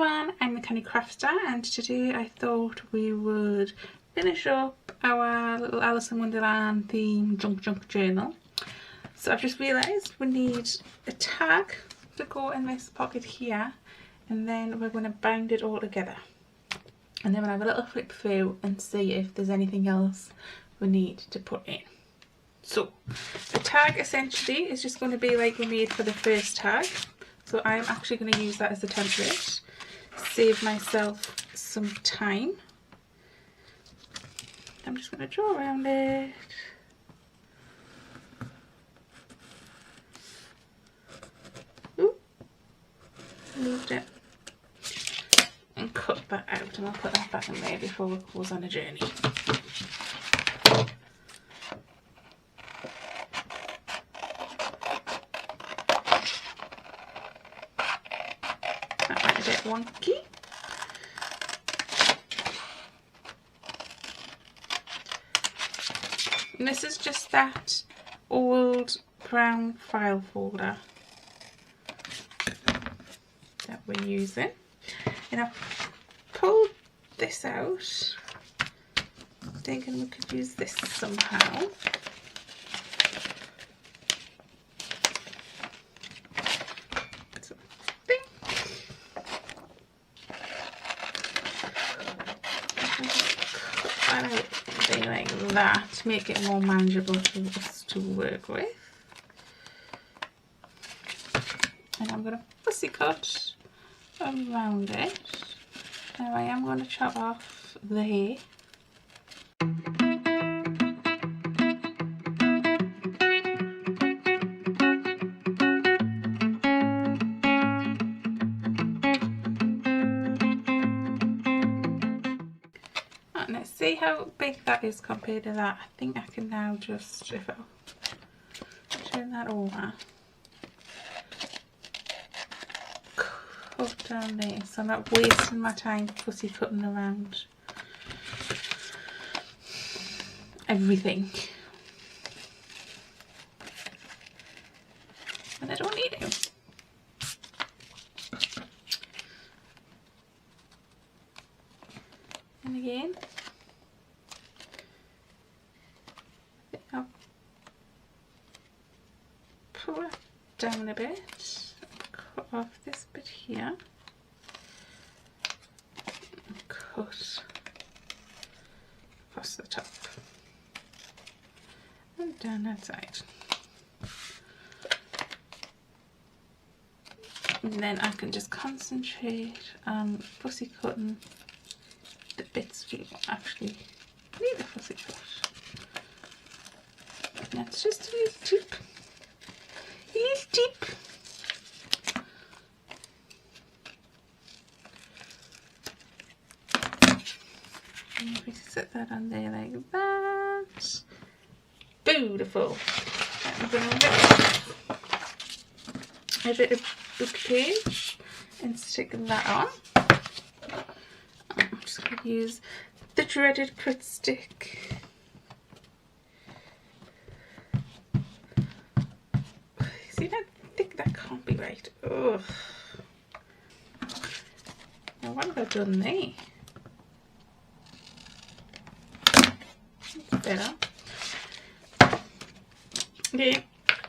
everyone, I'm the Canny Crafter, and today I thought we would finish up our little Alice in Wonderland theme junk journal. So I've just realised we need a tag to go in this pocket here, and then we're going to bind it all together, and then we'll have a little flip through and see if there's anything else we need to put in. So the tag essentially is just going to be like we made for the first tag. So I'm actually going to use that as a template, save myself some time. I'm just going to draw around it. Ooh, moved it. And cut that out, and I'll put that back in there before it goes on a journey. Wonky. And this is just that old brown file folder that we're using, and I've pulled this out thinking we could use this somehow. Like that to make it more manageable for us to work with. And I'm going to fussy cut around it. Now I am going to chop off the hair. Let's see how big that is compared to that. I think I can now just, if I'll turn that over, cut down there, so I'm not wasting my time fussy cutting around everything. And I don't need it. And again, I'll pull it down a bit, cut off this bit here, and cut across the top and down that side. And then I can just concentrate on fussy cutting the bits we actually need a fussy cut. That's just a little tip. A little tip. And if we set that on there like that. Beautiful. I'm going to rip a book page and stick that on. I'm just going to use the dreaded Pritt stick. See, I think that can't be right. Ugh. Now what have I done there? That's better. Okay,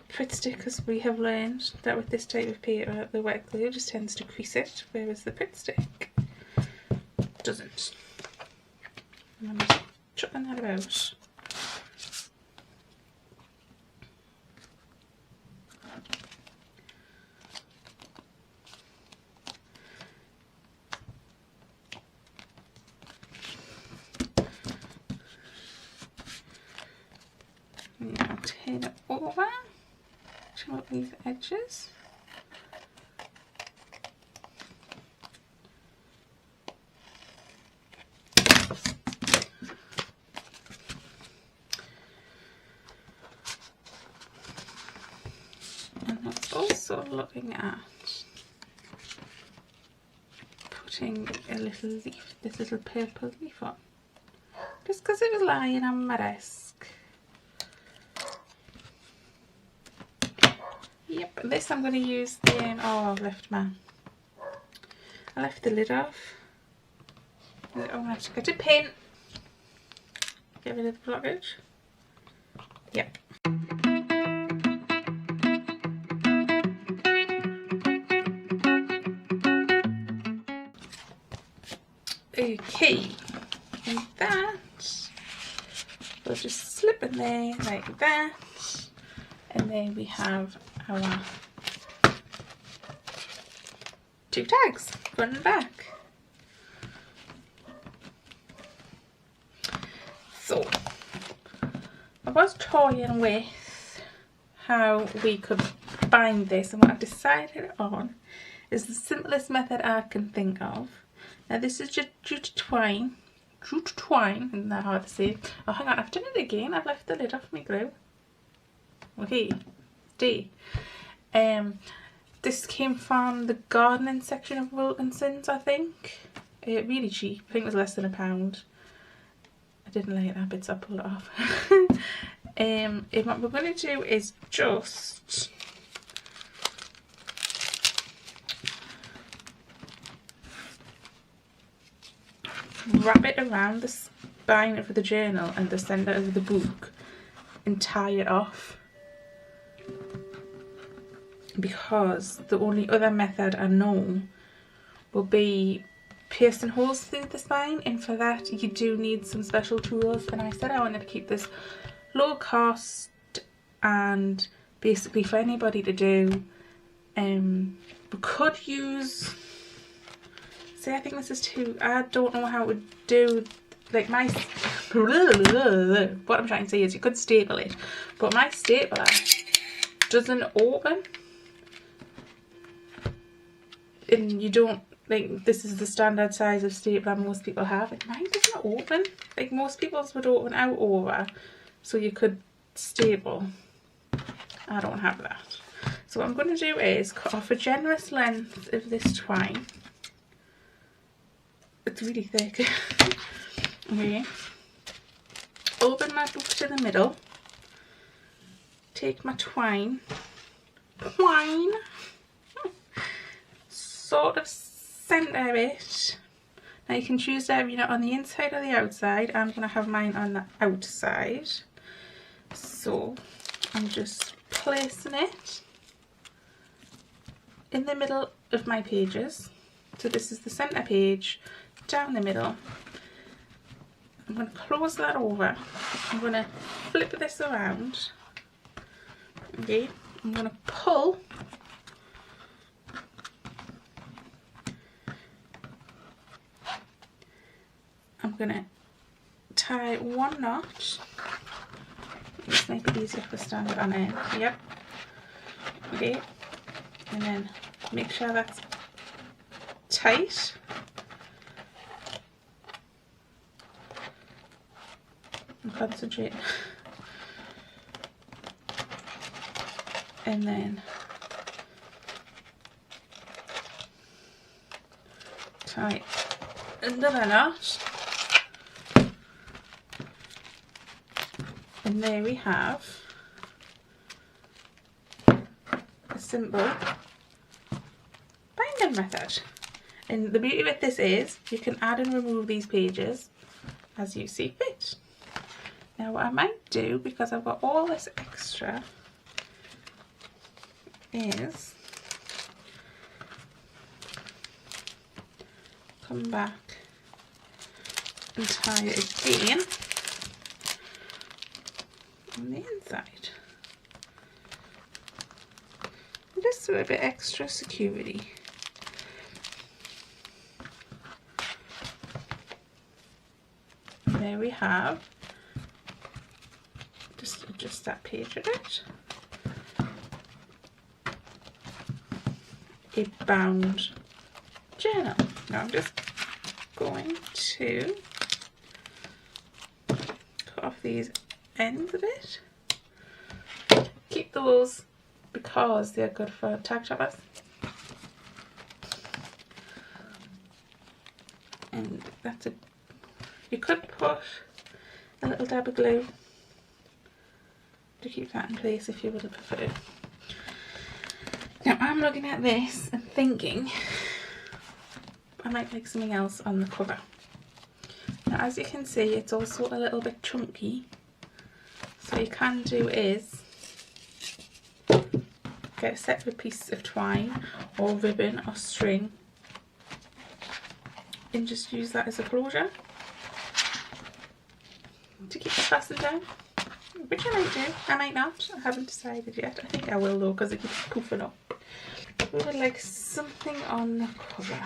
Pritt stick, because we have learned that with this type of paper the wet glue just tends to crease it, whereas the Pritt stick doesn't. And I'm just chucking that about. Now turn it over, trim up these edges. And I'm also looking at putting a little leaf, this little purple leaf on, just because it was lying on my desk. Yep, this I'm going to use the, oh, I've left my I left the lid off. I'm going to have to get a pin. Get rid of the blockage. Yep. Okay, and that will just slip in there like that, and then we have our 2 tags, front and back. So I was toying with how we could bind this, and what I've decided on is the simplest method I can think of. Now this is just jute twine, isn't that hard to say? Oh hang on, I've done it again, I've left the lid off my glue. Okay, stay. This came from the gardening section of Wilkinson's, I think. Really cheap, I think it was less than £1. I didn't like that bit so I pulled it off. What we're going to do is just wrap it around the spine of the journal and the centre of the book and tie it off, because the only other method I know will be piercing holes through the spine, and for that you do need some special tools, and I said I wanted to keep this low cost and basically for anybody to do. We could use, see I think this is too, I don't know how it would do, like my, what I'm trying to say is you could staple it, but my stapler doesn't open, and you don't, like this is the standard size of stapler most people have, and mine doesn't open, like most people's would open out over, so you could staple. I don't have that. So what I'm going to do is cut off a generous length of this twine. It's really thick. Okay. Open my book to the middle. Take my twine. Sort of centre it. Now you can choose to have it on the inside or the outside. I'm going to have mine on the outside. So I'm just placing it in the middle of my pages. So this is the centre page, down the middle. I'm going to close that over. I'm going to flip this around. Okay, I'm going to pull. I'm going to tie one knot. This might be easier to stand it on end. Yep. Okay. And then make sure that's tight. And concentrate. And then tie another knot. And there we have a simple binding method. And the beauty with this is you can add and remove these pages as you see fit. Now what I might do, because I've got all this extra, is come back and tie it again on the inside, just for a bit extra security. There we have, just adjust that page a bit, a bound journal. Now I'm just going to cut off these ends of it. Keep those because they're good for tag choppers. And that's it. You could put a little dab of glue to keep that in place if you would have preferred. Now I'm looking at this and thinking I might like something else on the cover. Now as you can see, it's also a little bit chunky, so what you can do is get a separate piece of twine or ribbon or string and just use that as a closure to keep it fastened down, which I might do, I might not, I haven't decided yet. I think I will though, because it keeps poofing up. We would like something on the cover,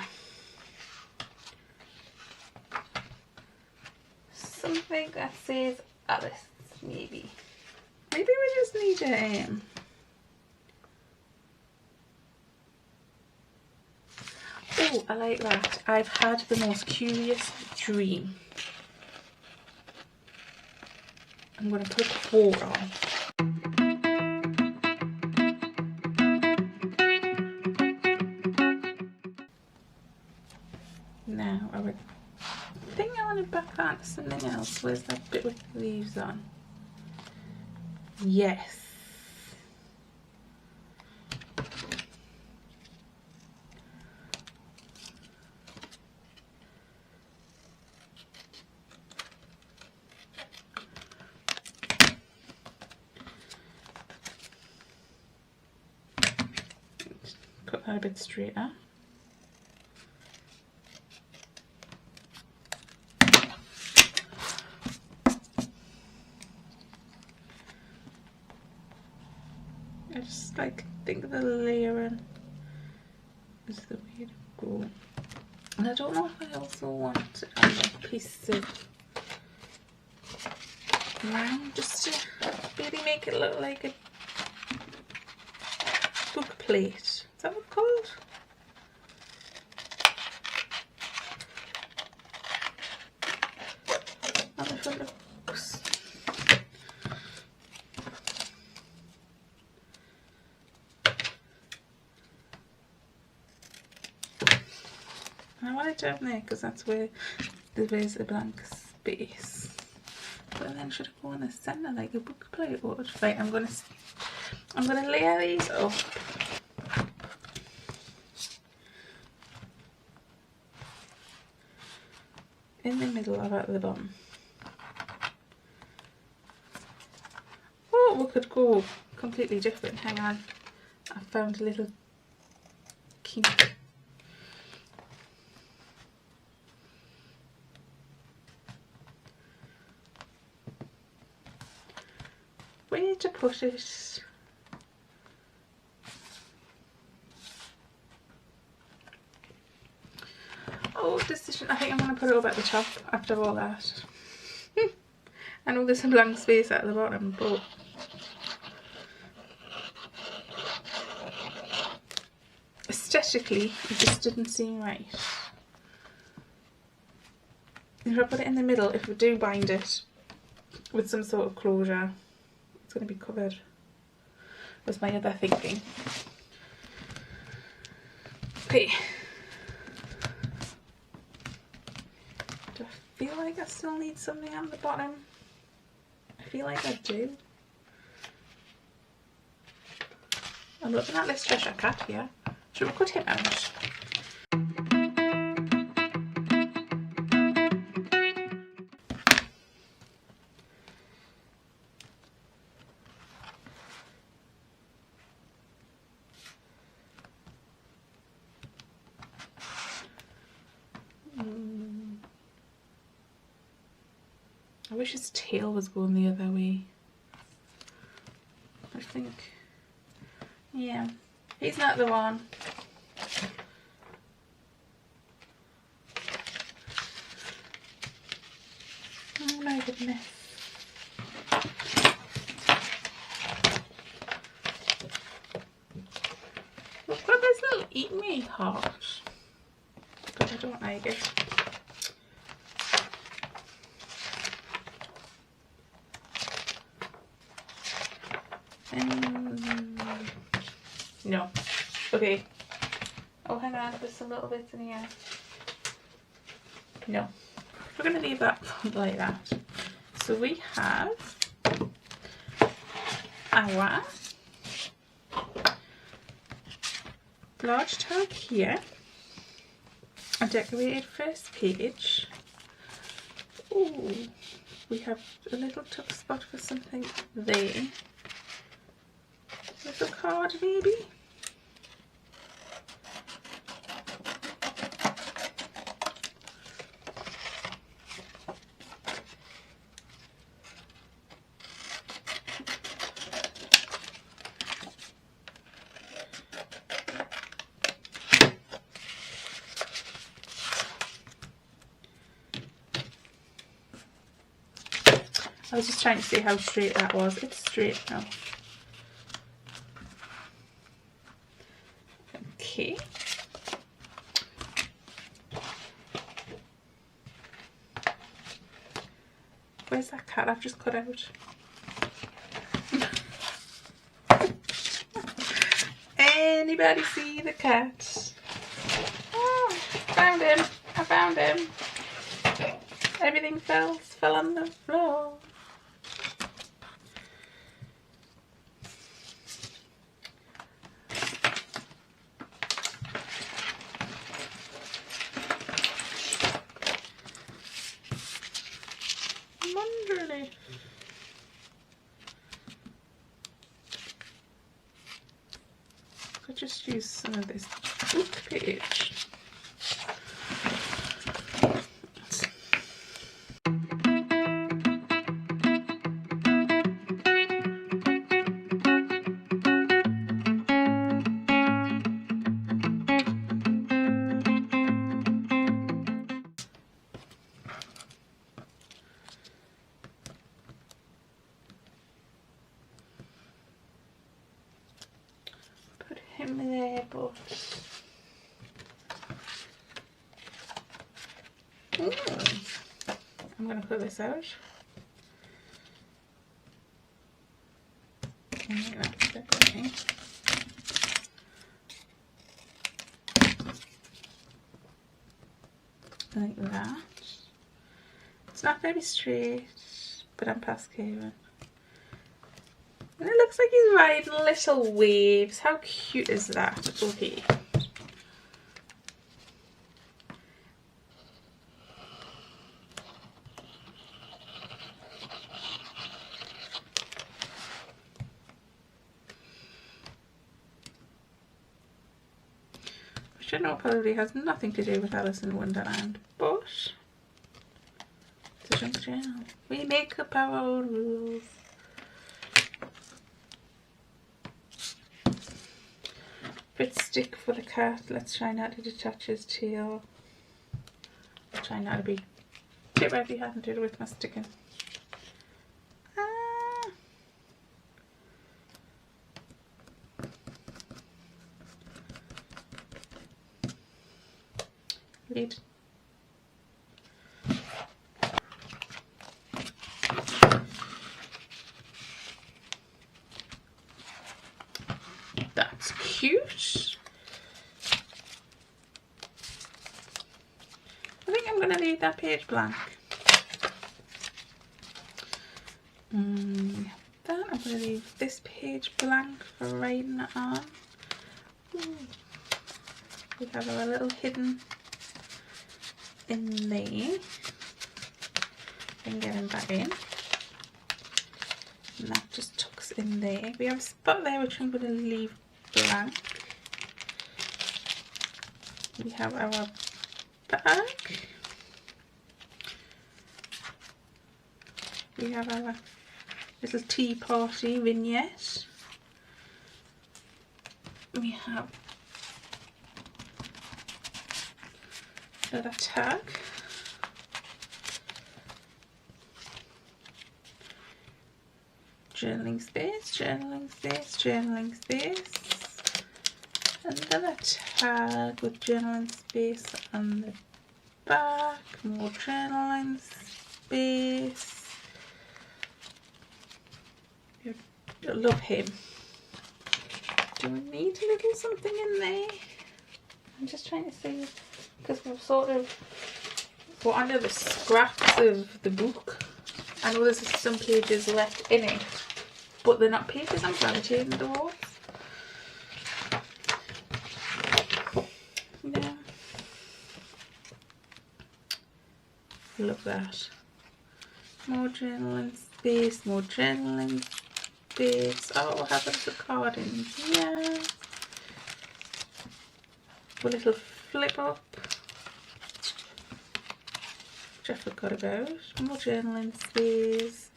something that says Alice, maybe we just need to oh, I like that. I've had the most curious dream. I'm going to put a quote on. Now, I think I want to back that to something else. Where's that bit with the leaves on? Yes. Cut that a bit straighter. I just like think the layering is the way to go. And I don't know if I also want a piece of line just to really make it look like a book plate. Is that what it's called? On the front of books. And I want it down there because that's where there's a blank space. But then should it go in the centre like a book plate would? Right, I'm gonna layer these up. In the middle or at the bottom. Oh, we could go completely different. Hang on, I found a little kink. Where to put it? Oh, decision. I think I'm going to put it up at the top after all that. I know there's a blank space at the bottom, but aesthetically it just didn't seem right. If I put it in the middle, if we do bind it with some sort of closure, it's going to be covered, was my other thinking. Okay. Do I feel like I still need something on the bottom? I feel like I do. I'm looking at this Cheshire Cat here. Should we cut him out? I wish his tail was going the other way. I think, yeah, he's not the one. Oh my goodness. Look at this little eat me heart. But I don't like it. No. Okay. Oh, hang on. There's some little bits in here. No. We're going to leave that like that. So we have our large tag here. a decorated first page. Ooh, we have a little tuck spot for something there. Little card maybe. I was just trying to see how straight that was. It's straight now. Okay. Where's that cat I've just cut out? Anybody see the cat? Oh, found him. I found him. Everything fell on the floor. I'll just use some of this book page. Put him there, but I'm going to put this out. Like that. It's not very straight, but I'm past Kevin. And it looks like he's riding little waves. How cute is that? Okay. Which I know probably has nothing to do with Alice in Wonderland, but it's a junk journal. We make up our own rules. Bit stick for the cat. Let's try not to detach his tail. I'll try not to be too heavy-handed with my sticking. Lid. That's cute. I think I'm going to leave that page blank. Then I'm going to leave this page blank for writing it on. We have our little hidden in there. And get him back in. And that just tucks in there. We have a spot there which I'm going to leave blank. We have our bag. We have our little tea party vignette. We have another tag. Journaling space, journaling space, journaling space. Another tag with journaling space on the back. More journaling space. I love him. Do we need a little something in there? I'm just trying to see, because we've sort of got under the scraps of the book. I know there's some pages left in it, but they're not pages I'm gravitating towards. Yeah. Love that. More journaling space, more journaling space. Oh, I have a little card in here. A little flip up, which I forgot about. More journaling space.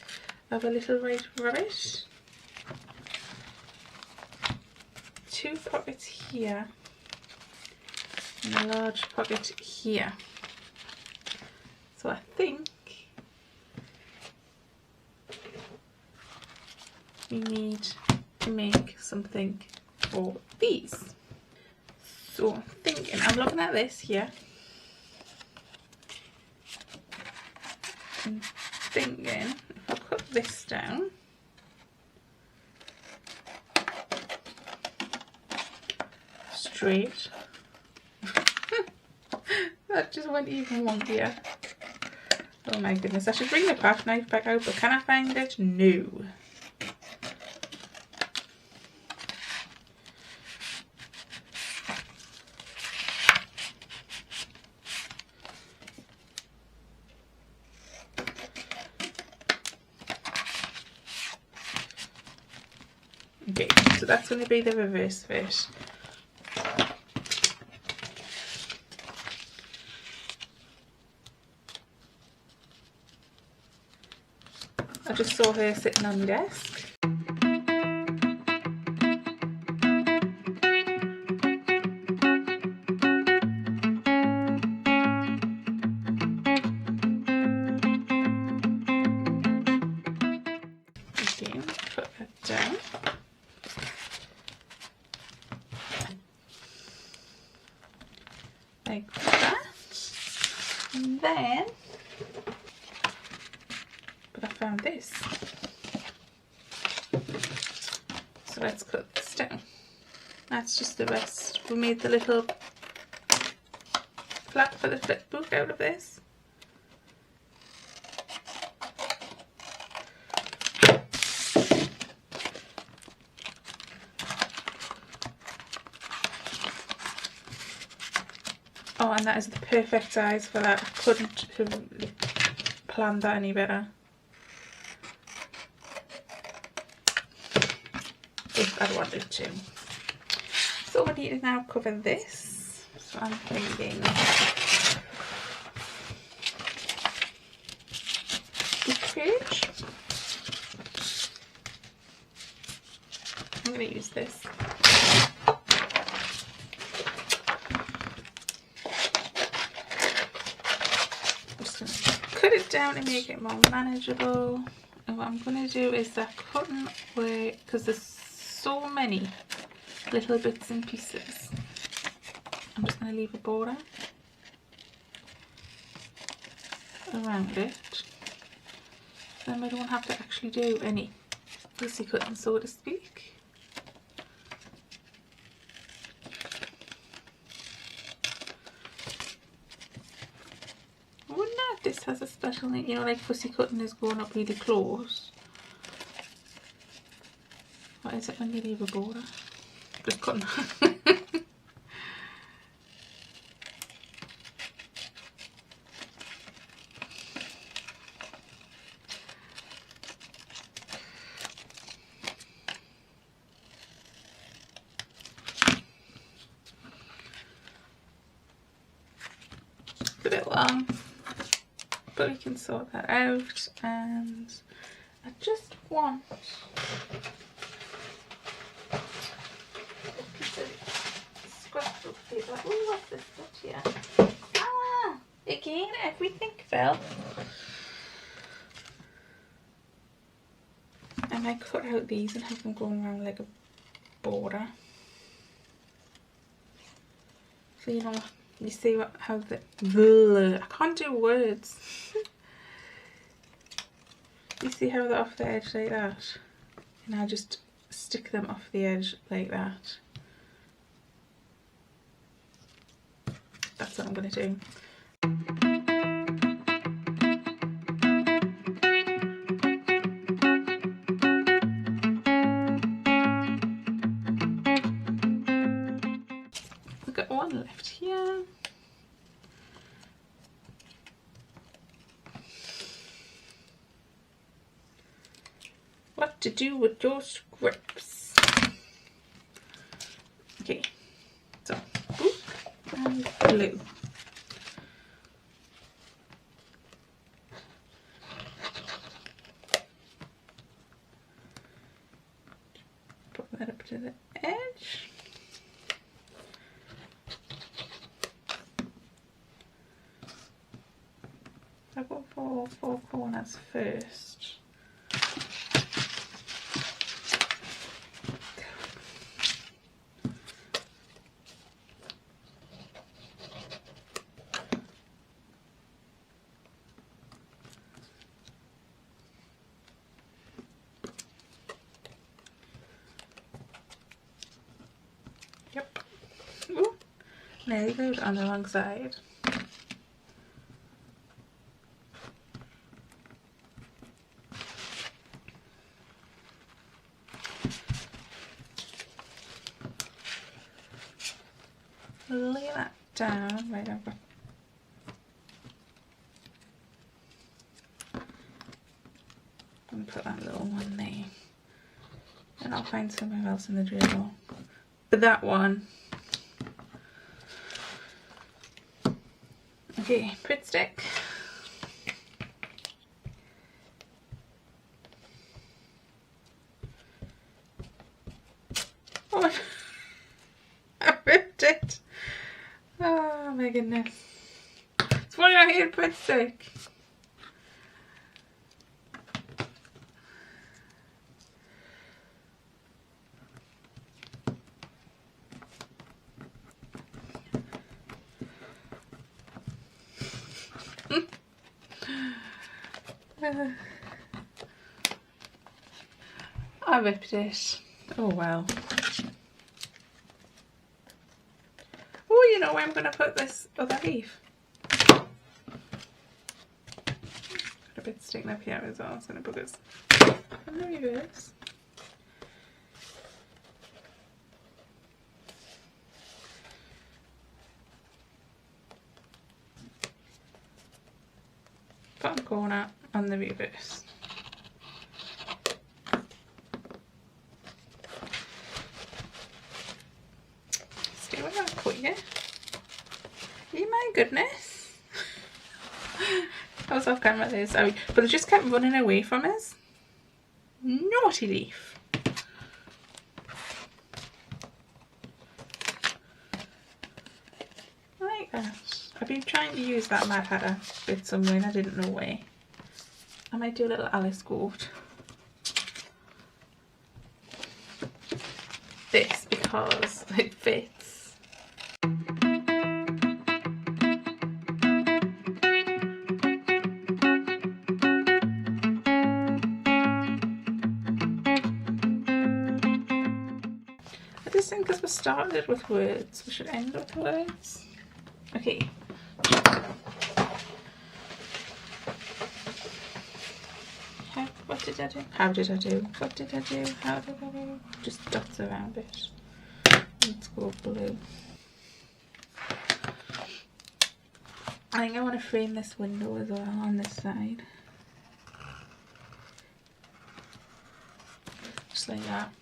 I have a little white rabbit. 2 pockets here. And a large pocket here. So I think we need to make something for these. So I'm thinking, I'm looking at this here. I'm thinking if I cut this down, straight. That just went even wonkier. Oh my goodness, I should bring the craft knife back out, but can I find it? No. Okay, so that's going to be the reverse fit. I just saw her sitting on the desk. Again, put that down. Like that. And then, but I found this. So let's cut this down. That's just the rest. We made the little flap for the flip book out of this. Oh, and that is the perfect size for that. I couldn't have planned that any better. If I'd wanted to. So we need to now cover this. So I'm thinking this page. I'm going to use this. Cut it down to make it more manageable, and what I'm going to do is that cutting away, because there's so many little bits and pieces, I'm just going to leave a border around it, then we don't have to actually do any fussy cutting, so to speak. This has a special name, you know, like fussy cutting is going up really close. What is it when you leave a border? Just cutting. It's a bit long, but we can sort that out. And I just want scrapbook paper. Oh, what's this got here? Ah, again, everything fell. I might cut out these and have them going around like a border. So you know, you see what how the I can't do words. You see how they're off the edge like that? And I just stick them off the edge like that. That's what I'm going to do. We've got one left here. what to do with your scripts. Okay, so boop and blue. Put that up to the edge. I'll go for 4 corners first. Yep. Ooh, nearly glued on the wrong side. Lay that down right over. And put that little one there. And I'll find somewhere else in the journal. But that one. Okay, Pritt stick. Oh, I ripped it. Oh my goodness. It's why I hate Pritt stick. I ripped it. Oh well. Oh, you know where I'm going to put this other leaf? Got a bit sticking up here as well. It's going to put this on the reverse. Bottom corner on the reverse. Stay with that cut you. My goodness. I was off camera there, sorry. But it just kept running away from us. Naughty leaf. Like that. I've been trying to use that Mad Hatter bit somewhere and I didn't know where. I might do a little Alice quote. This because it fits. I just think because we started with words, we should end with words. Okay. What did I do? How did I do? What did I do? How did I do? Just dots around it. Let's go blue. I think I want to frame this window as well on this side. Just like that.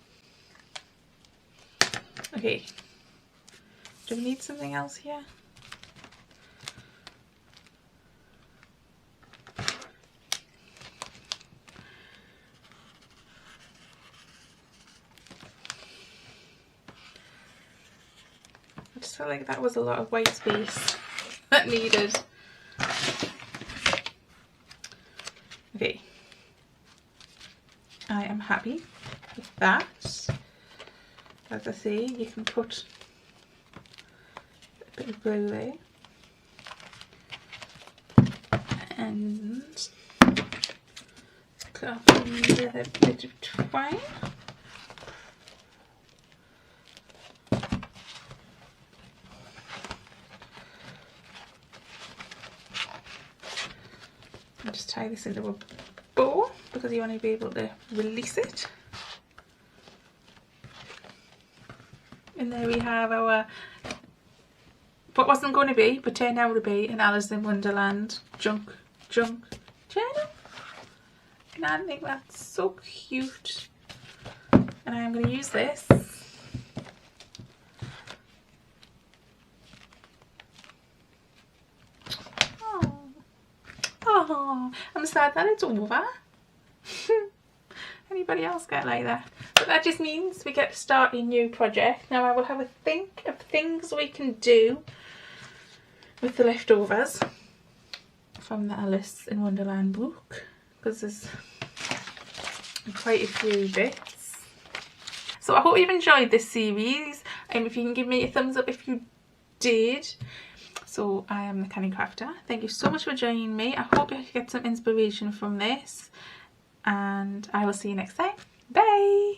Okay. Do we need something else here? I just felt like that was a lot of white space that needed. Okay. I am happy with that. As I say, you can put a bit of blue there. And cut off with a bit of twine. And just tie this into a bow because you want to be able to release it. And there we have our, what wasn't going to be, but turned out to be an Alice in Wonderland junk journal. And I think that's so cute. And I'm going to use this oh, I'm sad that it's over. Anybody else get like that? But that just means we get to start a new project. Now I will have a think of things we can do with the leftovers from the Alice in Wonderland book, because there's quite a few bits. So I hope you've enjoyed this series, and if you can give me a thumbs up if you did. So I am the Canny Crafter. Thank you so much for joining me. I hope you get some inspiration from this, and I will see you next time. Bye!